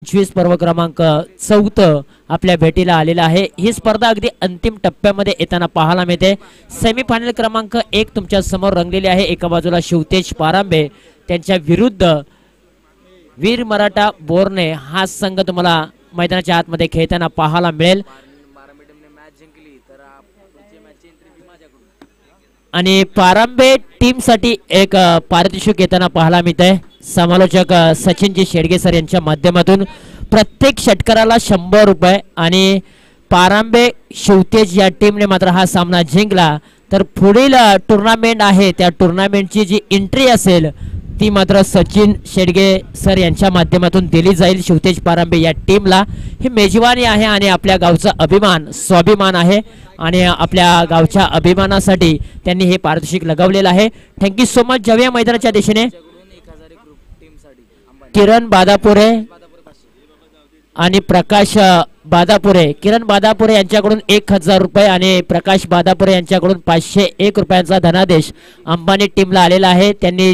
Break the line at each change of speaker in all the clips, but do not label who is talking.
25 पर्व क्रमांक 4 आपल्या भेटीला आलेला आहे। ही स्पर्धा अगदी अंतिम टप्प्यामध्ये येताना पाहायला मिळते। सेमीफायनल क्रमांक 1 तुमच्या समोर रंगलेली आहे। एका बाजूला शिवतेज पारांबे त्यांच्या विरुद्ध वीर मराठा बोरणे हा संघ तुम्हाला मैदानाच्या आतमध्ये खेळताना पाहायला मिळेल। आणि पारांबे टीम साठी एक पारितोषिक येताना पाहायला मिळते। समालोचक सचिनजी शेडगे सर यांच्या माध्यमातून प्रत्येक षटकाराला 100 रुपये आणि पारांबे शिवतेज या टीमने मात्र हा सामना जिंकला तर पुढील टुर्नामेंट आहे त्या टुर्नामेंटची जी एंट्री असेल ती मात्र सचिन शेडगे सर यांच्या माध्यमातून दिली जाईल शिवतेज पारांबे या टीमला। ही मेजवानी आहे आणि आपल्या गावचा अभिमान स्वाभिमान आहे आणि आपल्या गावच्या अभिमानासाठी त्यांनी हे पारितोषिक लगवलेलं आहे। Thank you so much. जाऊया मैदानाच्या दिशेने। किरण बादापुरे आणि प्रकाश बादापुरे, किरण बादापुरे यांच्याकडून 1000 रुपये आणि प्रकाश बादापुरे यांच्याकडून 501 रुपयांचा धनादेश अंबानी टीमला आलेला आहे। त्यांनी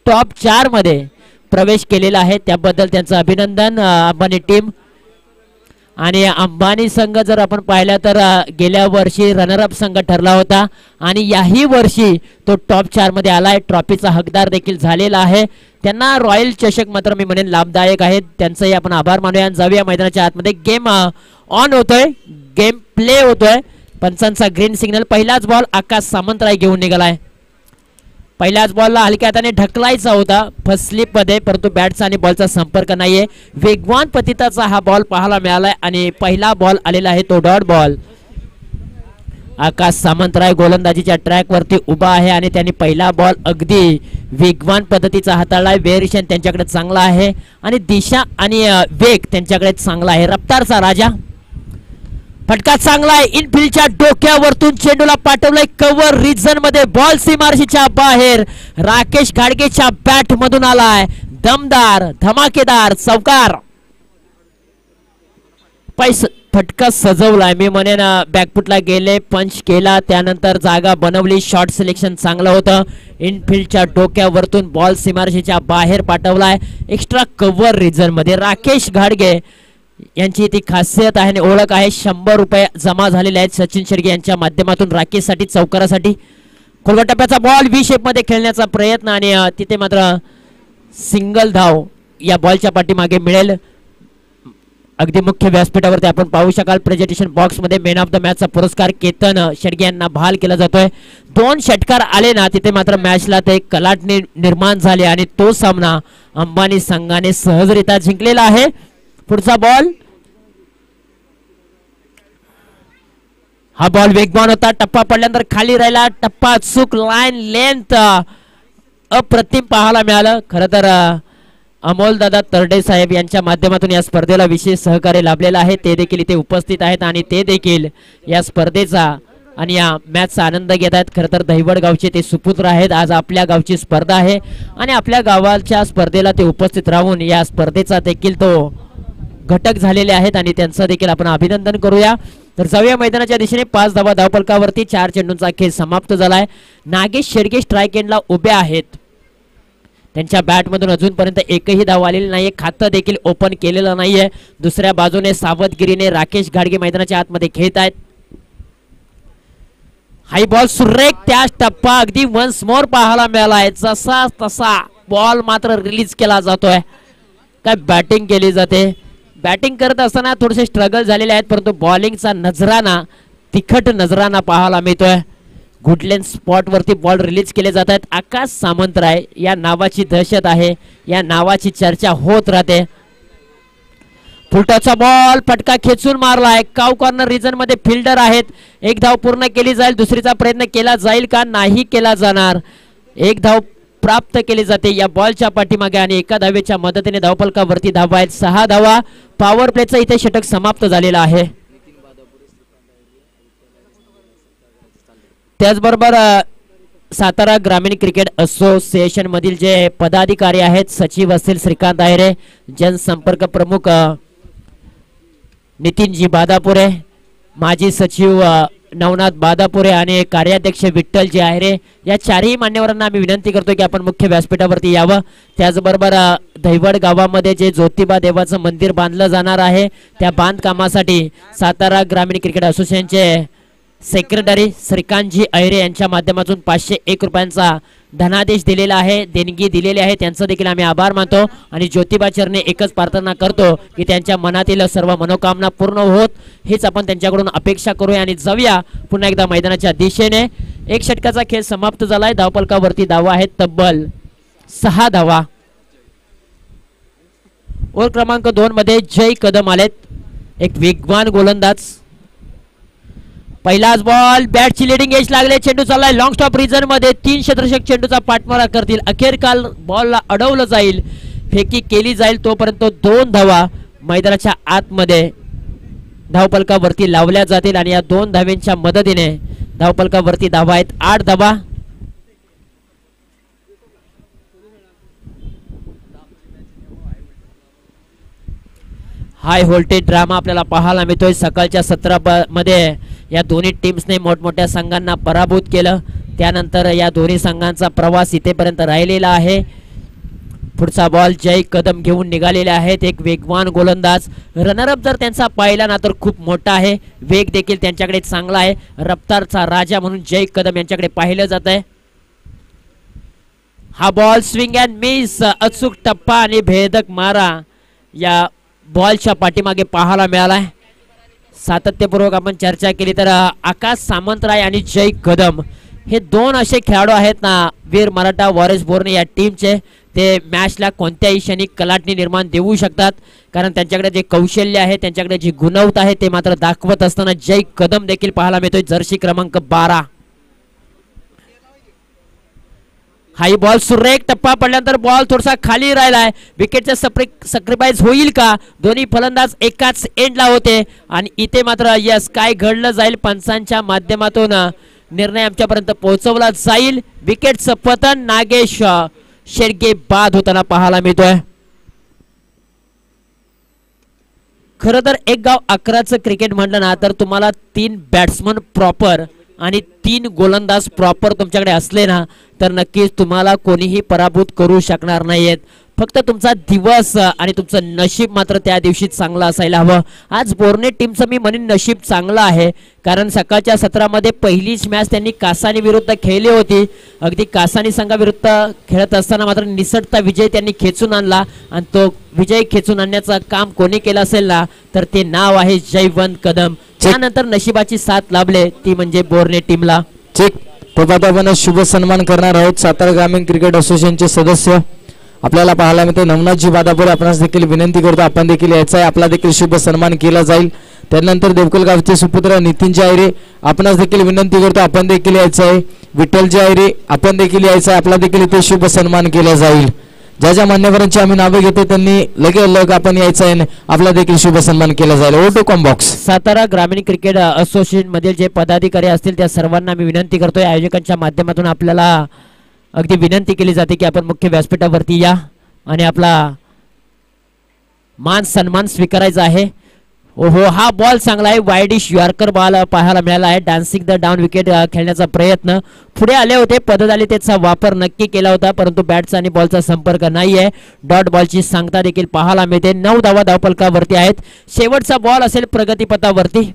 टॉप 4 मध्ये प्रवेश केलेला आहे त्याबद्दल त्यांचं अभिनंदन अंबानी टीम। आणि अंबानी संघ जर आपण पाहिला तर गेल्या वर्षी रनरअप संघ ठरला होता आणि याही वर्षी तो टॉप 4 मध्ये आलाय, ट्रॉफीचा हकदार देखील झालेला आहे। त्यांना रॉयल चषक मात्र मी म्हणेन लाभदायक आहे, त्यांचाही आपण आभार मानूया। जाऊया मैदानाच्या आतमध्ये। गेम ऑन होतोय, गेम प्ले होतोय। पंचांचा ग्रीन सिग्नल। पहिलाच बॉल आकाश सामंतराय घेऊन निघालाय। पहिल्याच बॉलला हलक्या हाताने ढकलायचा होता फस्लिप मध्ये, परंतु बॅटचा आणि बॉलचा संपर्क नाहीये। वेगवान पतिताचा हा बॉल पाहायला मिळालाय आणि पहिला बॉल आलेला आहे तो डॉट बॉल। आकाश सामंतराय गोलंदाजीच्या ट्रॅक वरती उभा आहे आणि त्यांनी पहिला बॉल अगदी वेगवान पद्धतीचा हाताळलाय। वेरिएशन त्यांच्याकडे चांगला आहे आणि दिशा आणि वेग त्यांच्याकडे चांगला आहे। रफ्तारचा राजा। फटका चांगला आहे, इनफिल्डच्या डोक्यावरतून चेंडूला पाठवलाय कव्हर रिजन मध्ये, बॉल सीमारेषेच्या बाहेर। राकेश घाडगेच्या बॅट मधून आलाय दमदार धमाकेदार चौकार। फटका सजवलाय मी म्हणेन, बॅकफुटला गेले, पंच केला, त्यानंतर जागा बनवली, शॉट सिलेक्शन चांगलं होतं। इनफिल्डच्या डोक्यावरतून बॉल सीमारेषेच्या बाहेर पाठवलाय एक्स्ट्रा कव्हर रिजन मध्ये। राकेश घाडगे यांची ती खासियत आहे आणि ओळख आहे। 100 रुपये जमा झालेले आहेत सचिन शेडगे यांच्या माध्यमातून राकेशसाठी चौकारासाठी। खोलगट टप्प्याचा बॉल व्ही शेप मध्ये खेळण्याचा प्रयत्न आणि तिथे मात्र सिंगल धाव या बॉलच्या पाठीमागे मिळेल। अगदी मुख्य व्यासपीठावरती आपण पाहू शकाल प्रेझेंटेशन बॉक्स मध्ये मॅन ऑफ द मॅच चा पुरस्कार केतन शेडगे यांना बहाल केला जातोय। 2 षटकार आले ना तिथे मात्र मॅचला ते कलाटणी निर्माण झाले आणि तो सामना अंबानी संघाने सहजरित्या जिंकलेला आहे। पुढचा बॉल, हा बॉल वेगवान होता, टप्पा पडल्यानंतर खाली राहिला, टप्पा चूक, लाईन लेंथ अप्रतिम पाहायला मिळालं। खरं तर अमोल दादा तरडे साहेब यांच्या माध्यमातून या स्पर्धेला विशेष सहकार्य लाभलेलं आहे, ते देखील इथे उपस्थित आहेत आणि ते देखील या स्पर्धेचा आणि या मॅचचा आनंद घेत आहेत। खरं तर दहिवड गावचे ते सुपुत्र आहेत। आज आपल्या गावची स्पर्धा आहे आणि आपल्या गावाच्या स्पर्धेला ते उपस्थित राहून या स्पर्धेचा देखील तो घटक झालेले आहेत आणि त्यांचं देखील आपण अभिनंदन करूया। तर जाऊया मैदानाच्या दिशेने। 5 धावा धावफलकावरती, 4 चेंडूंचा खेळ समाप्त झालाय। नागेश शेडगे स्ट्राइक एंडला उभे आहेत, त्यांच्या बॅटमधून अजूनपर्यंत एकही धाव आलेली नाहीये, खातं देखील ओपन केलेलं नाहीये। दुसऱ्या बाजूने सावधगिरीने राकेश घाडगे मैदानाच्या आतमध्ये खेळत आहेत। हाई बॉल सुरेख, त्या टप्पा अगदी वन्स मोर पाहायला मिळालाय, जसा तसा बॉल मात्र रिलीज केला जातोय। काय बॅटिंग केली जाते, बॅटिंग करत असताना थोडेसे स्ट्रगल झालेले आहेत, परंतु बॉलिंगचा नजराना तिखट नजराना पाहायला मिळतोय। गुडलेन स्पॉट वरती बॉल रिलीज केले जात आहेत। आकाश सामंतराय या नावाची दहशत आहे, या नावाची चर्चा होत राहते। फुलटॉचा बॉल, फटका खेचून मारलाय, काव कॉर्नर रिजन मध्ये फिल्डर आहेत। 1 धाव पूर्ण केली जाईल, दुसरीचा प्रयत्न केला जाईल का, नाही केला जाणार। 1 धाव प्राप्त केली जाते या बॉलच्या पाठीमागे आणि एका धावेच्या मदतीने धावफलकावरती धावा आहेत 6 धावा। पॉवर प्लेचा इथे षटक समाप्त झालेला आहे। त्याचबरोबर सातारा ग्रामीण क्रिकेट असोसिएशन मधील जे पदाधिकारी आहेत, सचिव असतील श्रीकांत आयरे, जनसंपर्क प्रमुख नितीनजी बादापुरे, माजी सचिव नवनाथ बादापुरे आणि कार्याध्यक्ष विठ्ठलजी आहेरे या चारही मान्यवरांना आम्ही विनंती करतो की आपण मुख्य व्यासपीठावरती यावं। त्याचबरोबर दैवड गावामध्ये जे ज्योतिबा देवाचं मंदिर बांधलं जाणार आहे त्या बांधकामासाठी सातारा ग्रामीण क्रिकेट असोसिएशनचे सेक्रेटरी श्रीकांतजी अहिरे यांच्या माध्यमातून 501 रुपयांचा धनादेश दिलेला आहे, देणगी दिलेली आहे, त्यांचं देखील आम्ही आभार मानतो आणि ज्योतिबा चरणी एकच प्रार्थना करतो की त्यांच्या मनातील सर्व मनोकामना पूर्ण होत हेच आपण त्यांच्याकडून अपेक्षा करूया आणि जाऊया पुन्हा एकदा मैदानाच्या दिशेने। एक षटकाचा खेळ समाप्त झालाय, धावफलकावरती धावा आहेत तब्बल 6 धावा। ओव्हर क्रमांक 2 मध्ये जय कदम आलेत, एक वेगवान गोलंदाज। पहिलाच बॉल, बॅटची लीडिंग एज लागले, चेंडू चाललाय लॉंग स्टॉप रिजन मध्ये, 3 क्षेत्ररक्षक चेंडूचा पाठमारा करतील, अखेर काल बॉलला अडवलं जाईल, फेकी केली जाईल तोपर्यंत 2 धावा मैदानाच्या आतमध्ये धावफलकावरती लावल्या जातील आणि या 2 धावांच्या मदतीने धावफलकावरती धावा आहेत 8 धावा। हाय व्होल्टेज ड्रामा आपल्याला पाहायला मिळतोय। सकाळच्या सत्रामध्ये या दोन्ही टीम्सने मोठमोठ्या संघांना पराभूत केलं, त्यानंतर या दोन्ही संघांचा प्रवास इथेपर्यंत राहिलेला आहे। पुढचा बॉल जय कदम घेऊन निघालेले आहेत, एक वेगवान गोलंदाज। रनरअप जर त्यांचा पाहिला ना तर खूप मोठा आहे, वेग देखील त्यांच्याकडे चांगला आहे, रफ्तारचा राजा म्हणून जय कदम यांच्याकडे पाहिलं जात आहे। हा बॉल स्विंग अँड मिस, अचूक टप्पा आणि भेदक मारा या बॉलच्या पाठीमागे पाहायला मिळालाय। सातत्यपूर्वक आपण चर्चा केली तर आकाश सामंतराय आणि जय कदम हे 2 असे खेळाडू आहेत ना वीर मराठा वॉरियर्स बोर्ने या टीमचे, ते मॅचला कोणत्याही क्षणी कलाटणी निर्माण देऊ शकतात, कारण त्यांच्याकडे जे कौशल्य आहे, त्यांच्याकडे जी गुणवत्ता आहे ते मात्र दाखवत असताना जय कदम देखील पाहायला मिळतोय, जर्सी क्रमांक 12। हाई बॉल, सुरेख टप्पा पडल्यानंतर बॉल थोडासा खाली राहिलाय, विकेटचा सॅक्रिफाइस होईल का? दोन्ही फलंदाज एकाच एंडला होते आणि इथे मात्र यस काय घडलं जाईल, पंचांच्या माध्यमातून निर्णय आमच्यापर्यंत पोहोचवला जाईल। विकेटचं पतन नागेश शेडगे बाद होताना पाहायला मिळतोय। खरं तर एक गाव 11चं क्रिकेट म्हटलं ना तर तुम्हाला 3 बॅट्समन प्रॉपर आणि 3 गोलंदाज प्रॉपर तुमच्याकडे असले ना तर नक्कीच तुम्हाला कोणीही पराभूत करू शकणार नाहीयेत। फक्त तुमचा दिवस आणि तुमचं नशीब मात्र त्या दिवशी चांगलं असायला हवं। आज बोर्ने टीमचं मी म्हणेन नशीब चांगलं आहे, कारण सकाळच्या सत्रामध्ये पहिलीच मॅच त्यांनी कासानी विरुद्ध खेळली होती। अगदी कासानी संघाविरुद्ध खेळत असताना मात्र निसटता विजय त्यांनी खेचून आणला आणि तो विजय खेचून आणण्याचं काम कोणी केलं असेल ना तर ते नाव आहे जयवंत कदम। त्यानंतर नशिबाची साथ लाभले ती म्हणजे बोर्ने टीमला।
चेक प्रभातापणे शुभ सन्मान करणार आहोत सातारा ग्रामीण क्रिकेट असोसिएशनचे सदस्य आपल्याला पाहायला मिळते नवनाथजी बादापुरे, आपणास देखील विनंती करतो आपण देखील यायचा आहे, आपला देखील शुभ सन्मान केला जाईल। त्यानंतर देवकुल गावचे सुपुत्र नितीनजी आयरे, आपणास देखील विनंती करतो आपण देखील यायचं आहे। विठ्ठलजी आयरे, आपण देखील यायचं आहे, आपला देखील इथे शुभ सन्मान केला जाईल। ज्या ज्या मान्यवरांची आम्ही नावे घेतो त्यांनी लगेच आपण यायचं आहे, आपला देखील शुभ सन्मान केला जाईल। ओटो कॉम बॉक्स
सातारा ग्रामीण क्रिकेट असोसिएशन मधील जे पदाधिकारी असतील त्या सर्वांना मी विनंती करतोय, आयोजकांच्या माध्यमातून आपल्याला अगदी विनंती केली जाते की आपण मुख्य व्यासपीठावरती या आणि आपला मान सन्मान स्वीकारायचा आहे। ओहो, हा बॉल चांगला आहे, वाईडिश यॉर्कर बॉल पाहायला मिळाला आहे। डान्सिंग द डाऊन विकेट खेळण्याचा प्रयत्न, पुढे आले होते पददाली त्याचा वापर नक्की केला होता, परंतु बॅटचा आणि बॉलचा संपर्क नाही आहे। डॉट बॉलची सांगता देखील पाहायला मिळते। 9 धावा धावफलकावरती आहेत, शेवटचा बॉल असेल प्रगतीपथावरती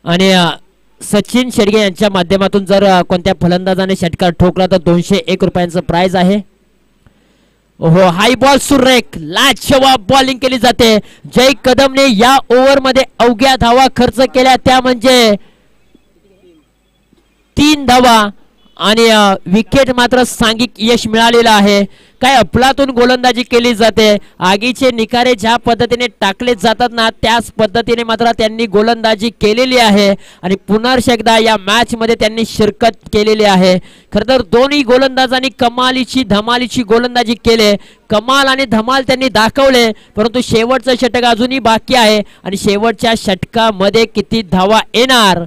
आणि सचिन शेडगे यांच्या माध्यमातून जर कोणत्या फलंदाजाने षटकार ठोकला तर 201 रुपयांचं प्राइज आहे। ओहो, हाई बॉल, सुरेख लाजवाब बॉलिंग केली जाते। जय कदमने या ओव्हर मध्ये अवघ्या धावा खर्च केल्या, त्या म्हणजे 3 धावा आणि विकेट मात्र सांघिक यश मिळालेलं आहे। काय अफलातून गोलंदाजी केली जाते, आगीचे निखारे ज्या पद्धतीने टाकले जातात ना त्याच पद्धतीने मात्र त्यांनी गोलंदाजी केलेली आहे आणि पुन्हा एकदा या मॅच मध्ये त्यांनी शिरकत केलेली आहे। खरं तर दोन्ही गोलंदाजांनी कमालीची धमालीची गोलंदाजी केले, कमाल आणि धमाल त्यांनी दाखवले, परंतु शेवटचं षटक अजूनही बाकी आहे आणि शेवटच्या षटकामध्ये किती धावा येणार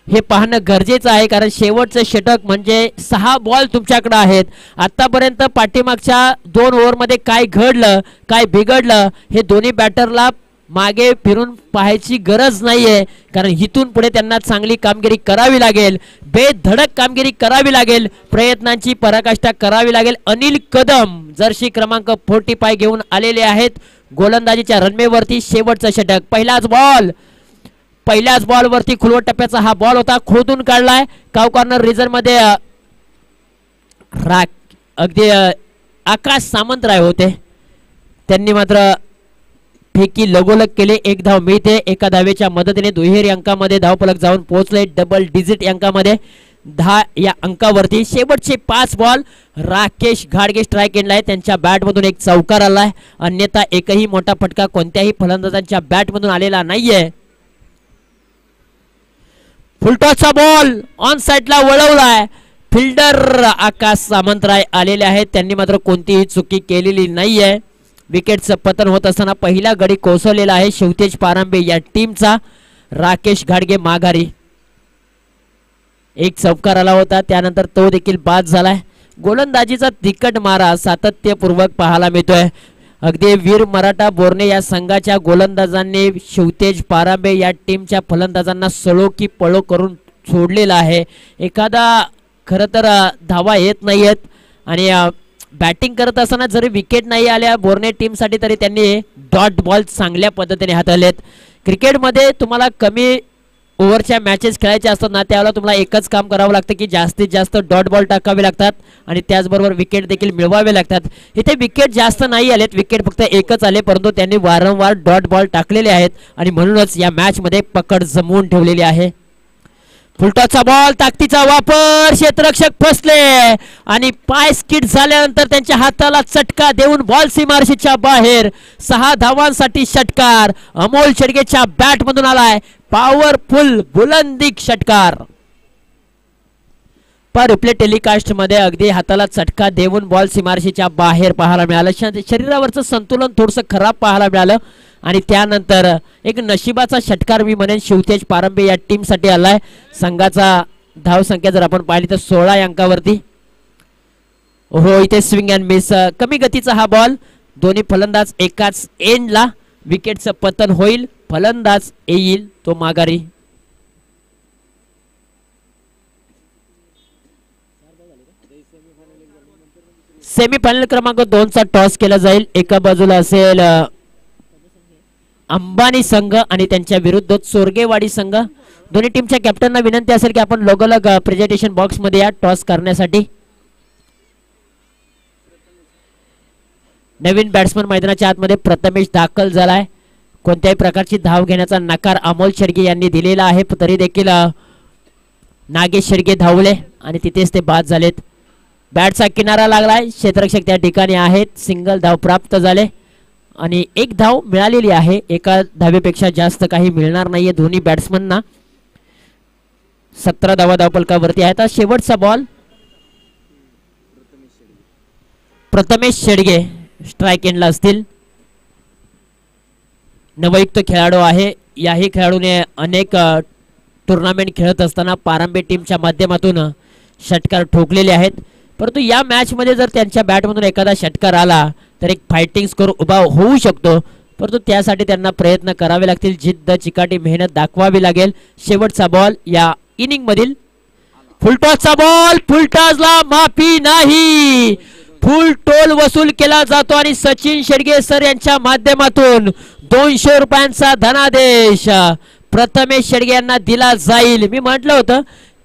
हे पाहणं गरजेचं आहे, कारण शेवटचं षटक म्हणजे 6 बॉल तुमच्याकडे आहेत। आतापर्यंत पाठीमागच्या 2 ओव्हरमध्ये काय घडलं काय बिघडलं हे दोन्ही बॅटरला मागे फिरून पाहायची गरज नाहीये, कारण इथून पुढे त्यांना चांगली कामगिरी करावी लागेल, बेधडक कामगिरी करावी लागेल, प्रयत्नांची पराकाष्ठा करावी लागेल. अनिल कदम जर्सी क्रमांक 45 घेऊन आलेले आहेत गोलंदाजीच्या रनवेवरती. शेवटचा षटक, पहिल्याच बॉल वरती खुलवट टप्प्याचा हा बॉल होता, खोदून काढलाय. काव कॉर्नर रिझर्व मध्ये अगदी आकाश सामंतराय होते, त्यांनी मात्र फेकी लगोलग केले. एक धाव मिळते. एका धावेच्या मदतीने दुहेरी अंकामध्ये धावफलक जाऊन पोहोचले, डबल डिजिट अंकामध्ये 10 या अंकावरती. शेवटचे 5 बॉल राकेश घाडगे स्ट्राईक एंडला आहे, त्यांच्या बॅटमधून एक चौकार आलाय, अन्यथा एकही मोठा फटका कोणत्याही फलंदाजांच्या बॅटमधून आलेला नाहीये. फुलटॉसचा बॉल ऑन साइडला वळवलाय, फिल्डर आकाश सामंतराय आलेले आहेत, त्यांनी मात्र कोणतीही चुकी केलेली नाहीये. विकेटचं पतन होत असताना पहिला गडी कोसळलेला आहे शिवतेज पारंबे या टीमचा. राकेश घाडगे माघारी. एक चौकार आला होता, त्यानंतर तो देखील बाद झालाय. गोलंदाजीचा तिखट मारा सातत्यपूर्वक पाहायला मिळतोय. अगदी वीर मराठा बोर्णे या संघाच्या गोलंदाजांनी शिवतेज पारांबे या टीमच्या फलंदाजांना सळो की पळो करून सोडलेला आहे. एखादा खरं तर धावा येत नाहीयेत आणि बॅटिंग करत असताना जरी विकेट नाही आल्या बोर्णे टीमसाठी तरी त्यांनी डॉट बॉल चांगल्या पद्धतीने हाताळलेत. क्रिकेटमध्ये तुम्हाला कमी ओव्हरच्या मॅचेस खेळायचे असतात ना, त्यावेळेला तुम्हाला एकच काम करावं लागतं की जास्तीत जास्त डॉट बॉल टाकावे लागतात आणि त्याचबरोबर विकेट देखील मिळवावे लागतात. इथे विकेट जास्त नाही आलेत, विकेट फक्त एकच आले, परंतु त्यांनी वारंवार डॉट बॉल टाकलेले आहेत आणि म्हणूनच या मॅच मध्ये पकड जमवून ठेवलेली आहे. फुलटॉसचा बॉल, ताकदीचा वापर, क्षेत्ररक्षक फसले आणि पाय स्किड झाल्यानंतर त्यांच्या हाताला चटका देऊन बॉल सीमारेषेच्या बाहेर. 6 धावांसाठी षटकार अमोल शेडगेच्या बॅट मधून आलाय. पॉवरफुल बुलंदी षटकार. पर रिप्ले टेलिकास्ट मध्ये अगदी हाताला चटका देऊन बॉल सीमारेषेच्या बाहेर पाहायला मिळालं. शरीरावरचं संतुलन थोडंसं खराब पाहायला मिळालं आणि त्यानंतर एक नशिबाचा षटकार मी म्हणेन शिवतेज पारंबे या टीम साठी आलाय. संघाचा धाव संख्या जर आपण पाहिली तर 16 अंकावरती. हो, इथे स्विंग अँड मिस, कमी गतीचा हा बॉल. दोन्ही फलंदाज एकाच एंडला. विकेटचं पतन होईल, फलंदाज येईल तो माघारी. सेमीफायनल क्रमांक 2 चा टॉस केला जाईल. एका बाजूला असेल अंबानी संघ आणि त्यांच्या विरुद्ध चोरगेवाडी संघ. दोन्ही टीमच्या कॅप्टनना विनंती असेल की आपण लगोलग प्रेझेंटेशन बॉक्स मध्ये या टॉस करण्यासाठी. नवीन बॅट्समन मैदानाच्या आतमध्ये प्रथमेश दाखल झालाय. कोणत्याही प्रकारची धाव घेण्याचा नकार अमोल शेडगे यांनी दिलेला आहे, तरी देखील नागेश शेडगे धावले आणि तिथेच ते बाद झालेत. बॅटचा किनारा लागलाय, क्षेत्ररक्षक त्या ठिकाणी आहेत. सिंगल धाव प्राप्त झाले आणि एक धाव मिळालेली आहे. एका धावेपेक्षा जास्त काही मिळणार नाहीये दोन्ही बॅट्समनना. 17 धावा धावफलकावरती आहेत. शेवटचा बॉल, प्रथमेश शेडगे स्ट्राईक एंडला असतील. नवयुक्त खेळाडू आहे. याही खेळाडूने अनेक टुर्नामेंट खेळत असताना पारंबे टीमच्या माध्यमातून षटकार ठोकलेले आहेत, परंतु या मॅच मध्ये जर त्यांच्या बॅटमधून एखादा षटकार आला तर एक फायटिंग स्कोर उभा होऊ शकतो, परंतु त्यासाठी त्यांना प्रयत्न करावे लागतील. जिद्द चिकाटी मेहनत दाखवावी लागेल. शेवटचा बॉल या इनिंग मधील. फुलटॉसचा बॉल, फुलटॉसला माफी नाही, फुल टोल वसूल केला जातो आणि सचिन शेडगे सर यांच्या माध्यमातून 200 रुपयांचा धनादेश प्रथमेश शेडगे यांना दिला जाईल. मी म्हटलं होतं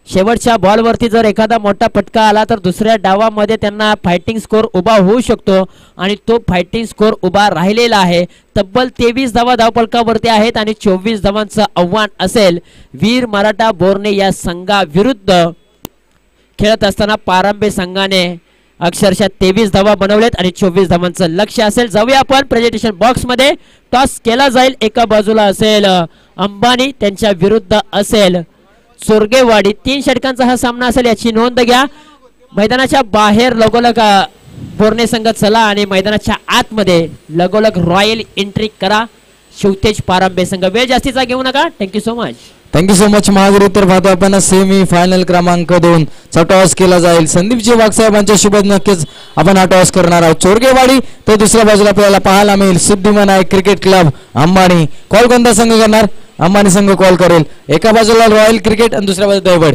शेवटच्या बॉलवरती जर एखादा मोठा फटका आला तर दुसऱ्या डावामध्ये त्यांना फायटिंग स्कोर उभा होऊ शकतो आणि तो फायटिंग स्कोर उभा राहिलेला आहे. तब्बल 23 धावा धावफलकावरती आहेत आणि 24 धावांचं आव्हान असेल वीर मराठा बोर्णे या संघाविरुद्ध. खेळत असताना पारंबे संघाने अक्षरशः 23 धावा बनवलेत आणि 24 धावांचं लक्ष्य असेल. जाऊया आपण प्रेझेंटेशन बॉक्स मध्ये. टॉस केला जाईल. एका बाजूला असेल अंबानी, त्यांच्या विरुद्ध असेल चोरगेवाडी. 3 षटकांचा हा सामना असेल याची नोंद घ्या. मैदानाच्या बाहेर लगोलग बोर्णे संघ चला आणि मैदानाच्या आतमध्ये लगोलग रॉयल एंट्री करा शिवतेज पारंबे संघ. वेळ जास्तीचा घेऊ नका. Thank you so much.
Thank you so much Mahavir. तर पाहतो आपण सेमी फायनल क्रमांक 2 चा टॉस केला जाईल. संदीपजी वाघसाहेबांच्या शुभ नक्कीच आपण हा टॉस करणार आहोत. चोरगेवाडी तर दुसऱ्या बाजूला आपल्याला पाहायला मिळेल Siddhivinayak cricket club Ambani. Call कोणता संघ करणार? अंबानी संघ कॉल करेल. एका बाजूला रॉयल क्रिकेट आणि दुसऱ्या बाजूला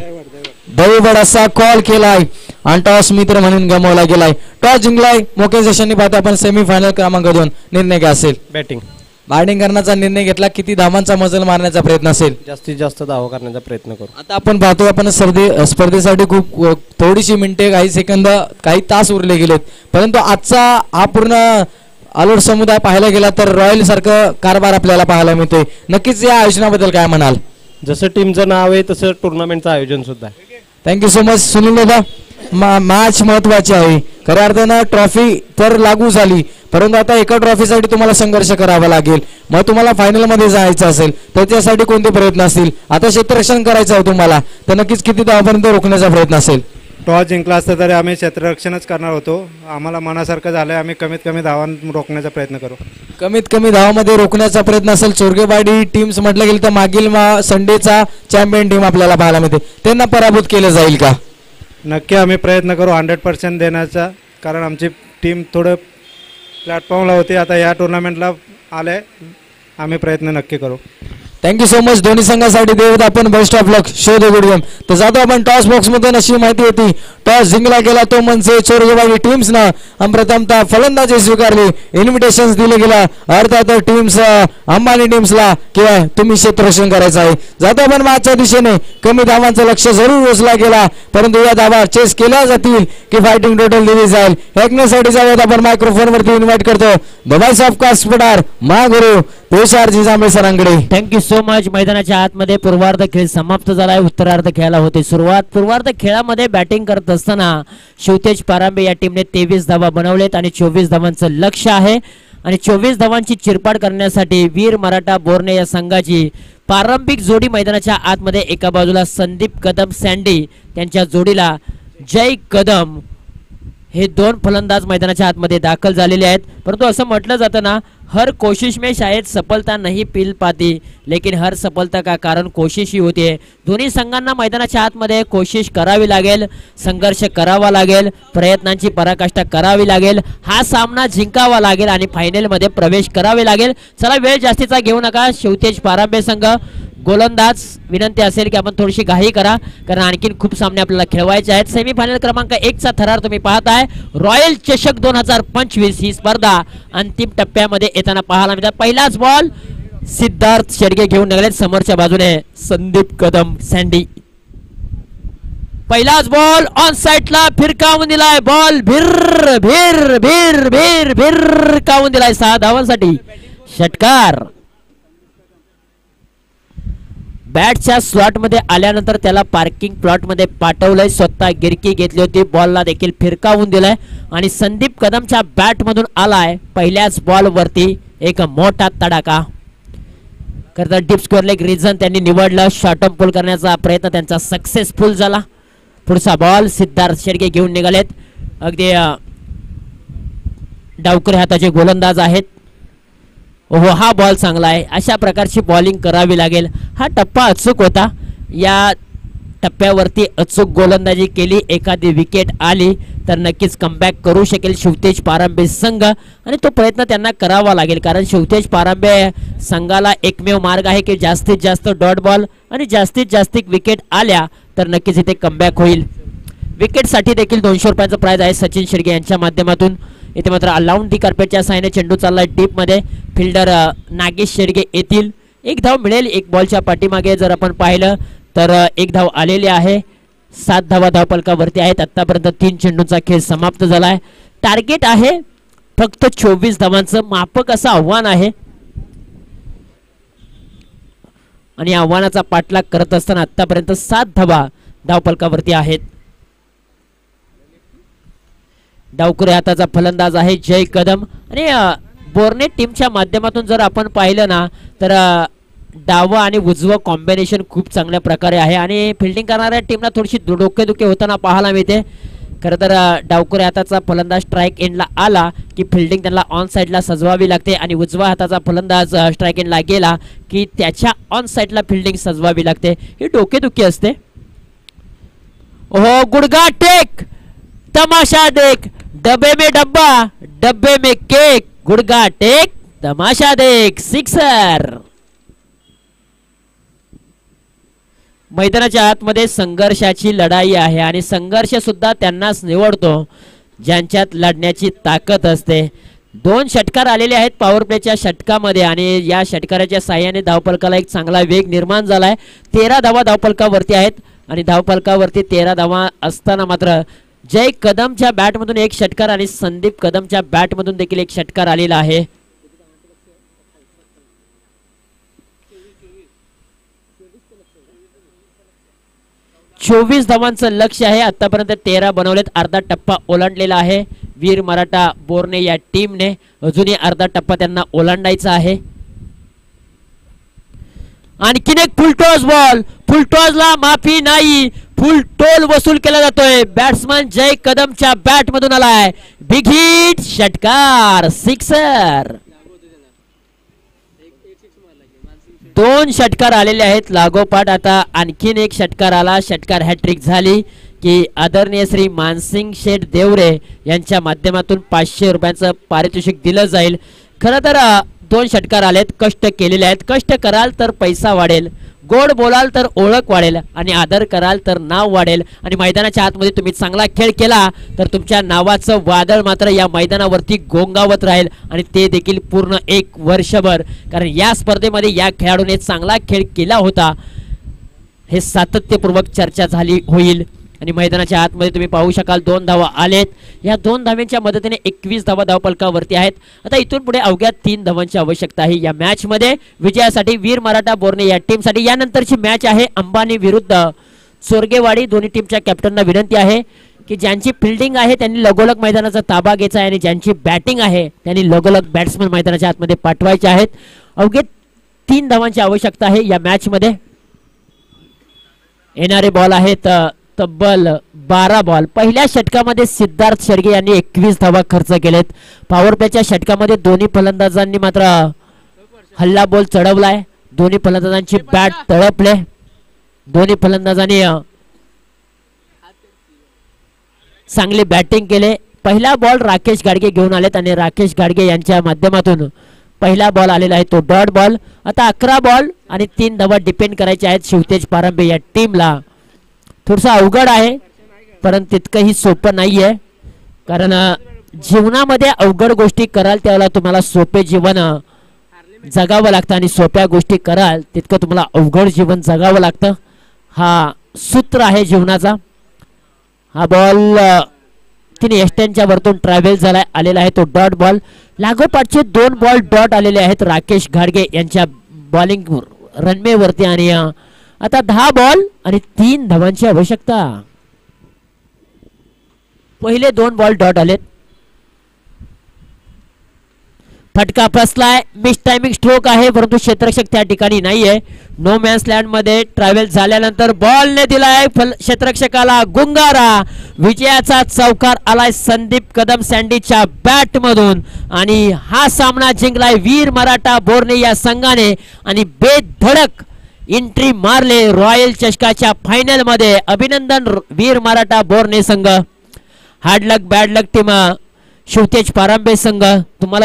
दैवड असा कॉल केलाय आणि टॉस मित्र म्हणून गमावला गेलाय. टॉस जिंकलाय मुकेश जशांनी. पाहतो आपण सेमी फायनल क्रमांक 2 निर्णय काय असेल? बॅटिंग करण्याचा निर्णय घेतला. किती धावांचा मजल मारण्याचा प्रयत्न असेल?
जास्तीत जास्त धावा करण्याचा प्रयत्न करू.
आता आपण पाहतो आपण स्पर्धेसाठी खूप थोडीशी मिनिटे काही सेकंद काही तास उरले गेलेत, परंतु आजचा हा पूर्ण आलोड समुदाय पाहायला गेला तर रॉयल सारखं कारभार आपल्याला पाहायला मिळतोय. नक्कीच या आयोजनाबद्दल काय म्हणाल?
जसं टीमचं नाव आहे तसं टुर्नामेंटचं आयोजन सुद्धा आहे.
थँक्यू सो मच सुनील दादा. मॅच महत्वाची आहे खऱ्या अर्थानं. ट्रॉफी तर लागू झाली, परंतु आता एका ट्रॉफीसाठी तुम्हाला संघर्ष करावा लागेल. मग तुम्हाला फायनल मध्ये जायचं असेल तर त्यासाठी कोणते प्रयत्न असतील? आता क्षेत्ररक्षण करायचं आहे तुम्हाला, तर नक्कीच किती धावापर्यंत रोखण्याचा प्रयत्न असेल?
टॉस जिंकला असता तरी आम्ही क्षेत्ररक्षणच करणार होतो. आम्हाला मनासारखं झालंय. आम्ही कमीत कमी धावा रोखण्याचा प्रयत्न करू.
कमीत कमी धावामध्ये रोखण्याचा प्रयत्न असेल. चोरगेवाडी टीम्स म्हटलं गेलं तर मागील संडेचा चॅम्पियन टीम आपल्याला पाहायला मिळते, त्यांना पराभूत केलं जाईल का?
नक्की आम्ही प्रयत्न करू 100% देण्याचा, कारण आमची टीम थोडं प्लॅटफॉर्मला होती. आता या टुर्नामेंटला आले, आम्ही प्रयत्न नक्की करू.
Thank you so much. दोन्ही संघासाठी देवत आपण best of luck. Show the good game. तर जातो आपण टॉस बॉक्स मधून. अशी माहिती होती टॉस जिंकला गेला तो म्हणजे चोरगेवाडी टीम्सनं प्रथमतः फलंदाजी स्वीकारली. इन्व्हिटेशन्स दिले गेला अर्थात टीम्स अंबानी टीम्सला किंवा तुम्ही क्षेत्ररक्षण करायचं आहे. जातो आपण मॅचच्या दिशेने. कमी धावांचं लक्ष जरूर उचला गेला, परंतु या धावा चेस केल्या जातील की फायटिंग टोटल दिली जाईल. ऐकण्यासाठी जाऊयात आपण मायक्रोफोन वरती इन्व्हाइट करतो द व्हॉइस ऑफ कास्टपडार महागुरु तुषारजी जांभळे सरांकडे.
Thank you so much. मैदानाच्या आतमध्ये पूर्वार्ध खेळ समाप्त झालाय. उत्तरार्ध खेळाला होते सुरुवात. पूर्वार्ध खेळामध्ये बॅटिंग करत असताना शिवतेज पारांबे या टीमने 23 धावा बनवलेत आणि 24 धावांचं लक्ष्य आहे. आणि 24 धावांची चिरपाड करण्यासाठी वीर मराठा बोरणे या संघाची पारंपरिक जोडी मैदानाच्या आतमध्ये. एका बाजूला संदीप कदम सँडी त्यांच्या जोडीला जय कदम हे दोन फलंदाज मैदानाच्या आतमध्ये दाखल झालेले आहेत. परंतु असं म्हटलं जातं ना, हर कोशिश में शायद सफलता नहीं मिल पाती, लेकिन हर सफलता का कारण कोशिश ही होती है. दोन्ही संघांना मैदानाच्या आतमध्ये कोशिश करावी लागेल, संघर्ष करावा लागेल, प्रयत्नांची पराकाष्ठा करावी लागेल, हा सामना जिंकावा लागेल आणि फायनलमध्ये प्रवेश करावे लागेल. चला वेळ जास्तीचा घेऊ नका. शिवतेज पारांबे संघ गोलंदाज विनंती असेल की आपण थोडीशी घाई करा, कारण आणखीन खूप सामने आपल्याला खेळवायचे आहेत. सेमीफायनल क्रमांक 1 चा थरार तुम्ही पाहताय. रॉयल चषक 2025 ही स्पर्धा अंतिम टप्प्यामध्ये येताना पाहायला मिळतात. पहिलाच बॉल सिद्धार्थ शेडगे घेऊन निघाले. समोरच्या बाजूने संदीप कदम सँडी. पहिलाच बॉल ऑन साइडला फिरकावून दिलाय. बॉल भिर भिर भिर भिर भिर कावून दिलाय. 6 धावांसाठी षटकार. बॅटच्या स्लॉट मध्ये आल्यानंतर त्याला पार्किंग प्लॉट मध्ये पाठवलंय. स्वतः गिरकी घेतली होती. बॉलला देखील फिरकावून दिलाय आणि संदीप कदमच्या बॅट मधून आलाय पहिल्याच बॉल वरती एक मोठा तडाखा. खरं डीप स्क्वेअर लेग रिजन त्यांनी निवडलं. शॉर्ट पुल करण्याचा प्रयत्न त्यांचा सक्सेसफुल झाला. पुढचा बॉल सिद्धार्थ शेडगे घेऊन निघालेत. अगदी डावकरी हाताचे गोलंदाज आहेत. हो, हा बॉल चांगला आहे. अशा प्रकारची बॉलिंग करावी लागेल. हा टप्पा अचूक होता. या टप्प्यावरती अचूक गोलंदाजी केली, एखादी विकेट आली तर नक्कीच कमबॅक करू शकेल शिवतेज पारांबे संघ आणि तो प्रयत्न त्यांना करावा लागेल, कारण शिवतेज पारांबे संघाला एकमेव मार्ग आहे की जास्तीत जास्त डॉट बॉल आणि जास्तीत जास्त विकेट आल्या तर नक्कीच इथे कमबॅक होईल. विकेटसाठी देखील 200 रुपयाचं प्राइज आहे सचिन शेडगे यांच्या माध्यमातून. इथे मात्र अलाउंड दी कार्पेटच्या साहाय्याने चेंडू चाललाय डीप मध्ये. फिल्डर नागेश शेडगे येतील. 1 धाव मिळेल. 1 बॉलच्या पाठीमागे जर आपण पाहिलं तर 1 धाव आलेली आहे. 7 धावा धावपलकावरती आहेत. आतापर्यंत 3 चेंडूंचा खेळ समाप्त झालाय. टार्गेट आहे फक्त 24 धावांचं. माफक असं आव्हान आहे आणि आव्हानाचा पाठलाग करत असताना आतापर्यंत 7 धावा धावपलकावरती आहेत. डावकुरे हाताचा फलंदाज आहे जय कदम आणि बोर्ने टीमच्या माध्यमातून जर आपण पाहिलं ना तर डावं आणि उजवं कॉम्बिनेशन खूप चांगल्या प्रकारे आहे आणि फिल्डिंग करणाऱ्या टीमला थोडीशी डोकेदुखी होताना पाहायला मिळते, खरं तर डावखुरे हाताचा फलंदाज स्ट्राईक एंडला आला की फिल्डिंग त्यांना ऑन साईडला सजवावी लागते आणि उजवा हाताचा फलंदाज स्ट्राईक एंडला गेला की त्याच्या ऑन साईडला फिल्डिंग सजवावी लागते. ही डोकेदुखी असते. ओहो, गुडघा टेक, तमाशा देख, डब्बे में डब्बा, डब्बे में केक, गुडघा टेक, तमाशा देख, सिक्सर. मैदानाच्या आतमध्ये संघर्षाची लढाई आहे आणि संघर्ष सुद्धा त्यांनाच निवडतो ज्यांच्यात लढण्याची ताकद असते. 2 षटकार आलेले आहेत पॉवर प्लेच्या षटकामध्ये आणि या षटकाराच्या साहाय्याने धावफलकाला एक चांगला वेग निर्माण झालाय. 13 धावा धावफलकावरती आहेत आणि धावफलकावरती 13 धावा असताना मात्र जय कदमच्या बॅटमधून एक षटकार आणि संदीप कदमच्या बॅटमधून देखील एक षटकार आलेला आहे. चोवीस धावांचं लक्ष आहे. आतापर्यंत 13 बनवलेत. अर्धा टप्पा ओलांडलेला आहे वीर मराठा बोरणे या टीमने. अजूनही अर्धा टप्पा त्यांना ओलांडायचा आहे. आणखीन एक फुलटॉस बॉल. फुलटॉसला माफी नाही. फुल टोल वसूल केला जातोय. बॅट्समन जय कदमच्या बॅट मधून आलाय. बिग हिट, षटकार, सिक्सर. 2 षटकार आलेले आहेत लागोपाठ. आता आणखीन एक षटकार आला. षटकार हॅट्रिक झाली की आदरणीय श्री मानसिंग शेठ देवरे यांच्या माध्यमातून 500 रुपयांचं पारितोषिक दिलं जाईल. खरं तर 2 षटकार आलेत. कष्ट केलेले आहेत. कष्ट कराल तर पैसा वाढेल, गोड बोलाल तर ओळख वाढेल आणि आदर कराल तर नाव वाढेल. आणि मैदानाच्या आतमध्ये तुम्ही चांगला खेळ केला तर तुमच्या नावाचं वादळ मात्र या मैदानावरती गोंगावत राहील आणि ते देखील पूर्ण 1 वर्षभर. कारण या स्पर्धेमध्ये या खेळाडूने चांगला खेळ केला होता हे सातत्यपूर्वक चर्चा झाली होईल. आणि मैदानाच्या आतमध्ये तुम्ही पाहू शकाल 2 धावा आलेत. या 2 धावांच्या मदतीने 21 धावा धावफलकावरती आहेत. आता इथून पुढे अवघ्या 3 धावांची आवश्यकता आहे या मॅच मध्ये विजयासाठी वीर मराठा बोरणे या टीम साठी. यानंतरची मॅच आहे अंबानी विरुद्ध चोरगेवाडी. दोन्ही टीमच्या कॅप्टनना विनंती आहे की ज्यांची फिल्डिंग आहे त्यांनी लगोलग मैदानाचा ताबा घ्यायचा आहे आणि ज्यांची बॅटिंग आहे त्यांनी लगोलग बॅट्समन मैदानाच्या आतमध्ये पाठवायचे आहेत. अवघे 3 धावांची आवश्यकता आहे या मॅच मध्ये. येणारे बॉल आहेत तब्बल 12 बॉल. पहिल्या षटकामध्ये सिद्धार्थ शेडगे यांनी 21 धावा खर्च केलेत. पॉवर प्लेच्या षटकामध्ये दोन्ही फलंदाजांनी मात्र हल्ला बॉल चढवलाय. दोन्ही फलंदाजांची बॅट तळपले. दोन्ही फलंदाजांनी चांगली बॅटिंग केले. पहिला बॉल राकेश गाडगे घेऊन आलेत आणि राकेश गाडगे यांच्या माध्यमातून पहिला बॉल आलेला आहे तो डॉट बॉल. आता 11 बॉल आणि 3 धावा डिपेंड करायचे आहेत शिवतेज पारंबे या टीमला. थोडंसं अवघड आहे परंतु तितकंही सोपं नाहीये. कारण जीवनामध्ये अवघड गोष्टी कराल त्याला तुम्हाला सोपे जीवन जगावं लागतं आणि सोप्या गोष्टी कराल तितकं तुम्हाला अवघड जीवन जगावं लागतं. हा सूत्र आहे जीवनाचा. हा बॉल 3 एस्टनच्या वरतून ट्रॅव्हल झालाय आलेला आहे तो डॉट बॉल. लागोपाठचे 2 बॉल डॉट आलेले आहेत राकेश घाडगे यांच्या बॉलिंग रनवे वरती. आणि आता 10 बॉल आणि 3 धावांची आवश्यकता. पहिले 2 बॉल डॉट आलेत. फटका फसलाय. मिस टायमिंग स्ट्रोक आहे परंतु क्षेत्ररक्षक त्या ठिकाणी नाहीये. नो मॅन्स लँड मध्ये ट्रॅव्हल झाल्यानंतर बॉलने दिलाय क्षेत्ररक्षकाला गुंगारा. विजयाचा चौकार आलाय संदीप कदम सँडीच्या बॅट मधून आणि हा सामना जिंकलाय वीर मराठा बोरणे या संघाने आणि बेधडक एंट्री मारले रॉयल चषकाच्या फायनल मध्ये. अभिनंदन वीर मराठा बोरणे संघ. हार्ड लक बॅड लक टीम शिवतेज पारंबे संघ. तुम्हाला